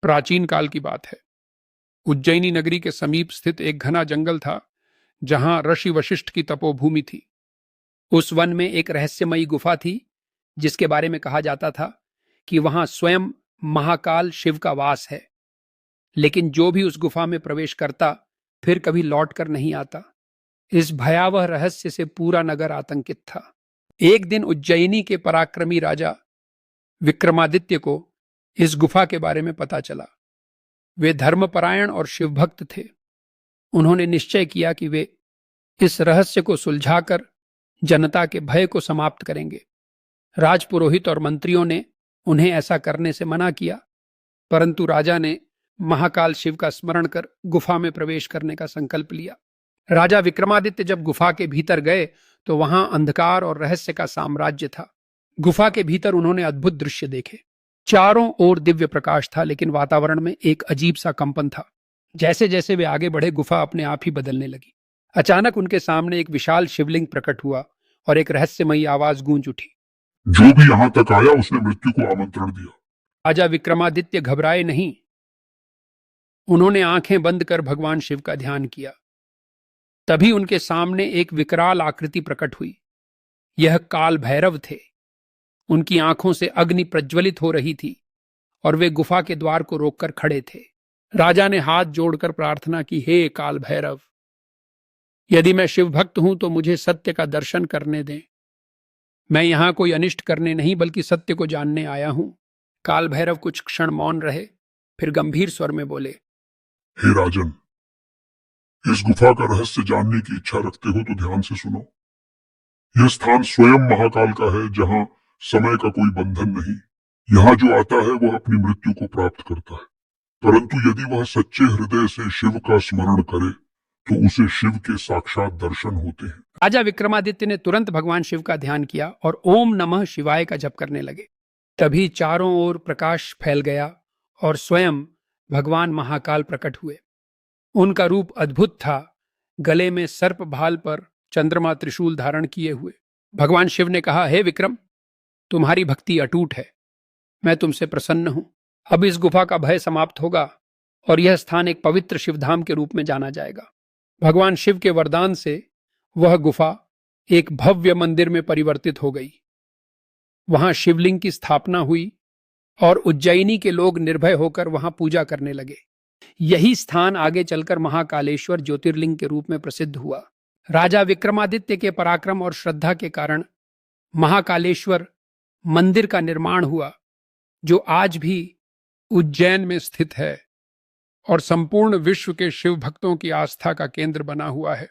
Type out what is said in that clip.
प्राचीन काल की बात है। उज्जैनी नगरी के समीप स्थित एक घना जंगल था, जहां ऋषि वशिष्ठ की तपोभूमि थी। उस वन में एक रहस्यमयी गुफा थी, जिसके बारे में कहा जाता था कि वहां स्वयं महाकाल शिव का वास है। लेकिन जो भी उस गुफा में प्रवेश करता, फिर कभी लौट कर नहीं आता। इस भयावह रहस्य से पूरा नगर आतंकित था। एक दिन उज्जैनी के पराक्रमी राजा विक्रमादित्य को इस गुफा के बारे में पता चला। वे धर्मपरायण और शिवभक्त थे। उन्होंने निश्चय किया कि वे इस रहस्य को सुलझाकर जनता के भय को समाप्त करेंगे। राजपुरोहित और मंत्रियों ने उन्हें ऐसा करने से मना किया, परंतु राजा ने महाकाल शिव का स्मरण कर गुफा में प्रवेश करने का संकल्प लिया। राजा विक्रमादित्य जब गुफा के भीतर गए तो वहां अंधकार और रहस्य का साम्राज्य था। गुफा के भीतर उन्होंने अद्भुत दृश्य देखे। चारों ओर दिव्य प्रकाश था, लेकिन वातावरण में एक अजीब सा कंपन था। जैसे जैसे वे आगे बढ़े, गुफा अपने आप ही बदलने लगी। अचानक उनके सामने एक विशाल शिवलिंग प्रकट हुआ और एक रहस्यमयी आवाज गूंज उठी। जो भी यहां तक आया उसने मृत्यु को आमंत्रण दिया। राजा विक्रमादित्य घबराए नहीं। उन्होंने आंखें बंद कर भगवान शिव का ध्यान किया। तभी उनके सामने एक विकराल आकृति प्रकट हुई। यह काल भैरव थे। उनकी आंखों से अग्नि प्रज्वलित हो रही थी और वे गुफा के द्वार को रोककर खड़े थे। राजा ने हाथ जोड़कर प्रार्थना की, हे काल भैरव, यदि मैं शिव भक्त हूं तो मुझे सत्य का दर्शन करने दें। मैं यहां कोई अनिष्ट करने नहीं बल्कि सत्य को जानने आया हूं। काल भैरव कुछ क्षण मौन रहे, फिर गंभीर स्वर में बोले, हे राजन, इस गुफा का रहस्य जानने की इच्छा रखते हो तो ध्यान से सुनो। यह स्थान स्वयं महाकाल का है, जहां समय का कोई बंधन नहीं। यहाँ जो आता है वह अपनी मृत्यु को प्राप्त करता है, परंतु यदि वह सच्चे हृदय से शिव का स्मरण करे तो उसे शिव के साक्षात दर्शन होते हैं। राजा विक्रमादित्य ने तुरंत भगवान शिव का ध्यान किया और ओम नमः शिवाय का जप करने लगे। तभी चारों ओर प्रकाश फैल गया और स्वयं भगवान महाकाल प्रकट हुए। उनका रूप अद्भुत था। गले में सर्प भाल पर चंद्रमा त्रिशूल धारण किए हुए भगवान शिव ने कहा, हे विक्रम, तुम्हारी भक्ति अटूट है। मैं तुमसे प्रसन्न हूं। अब इस गुफा का भय समाप्त होगा और यह स्थान एक पवित्र शिवधाम के रूप में जाना जाएगा। भगवान शिव के वरदान से वह गुफा एक भव्य मंदिर में परिवर्तित हो गई। वहां शिवलिंग की स्थापना हुई और उज्जैनी के लोग निर्भय होकर वहां पूजा करने लगे। यही स्थान आगे चलकर महाकालेश्वर ज्योतिर्लिंग के रूप में प्रसिद्ध हुआ। राजा विक्रमादित्य के पराक्रम और श्रद्धा के कारण महाकालेश्वर मंदिर का निर्माण हुआ, जो आज भी उज्जैन में स्थित है और संपूर्ण विश्व के शिव भक्तों की आस्था का केंद्र बना हुआ है।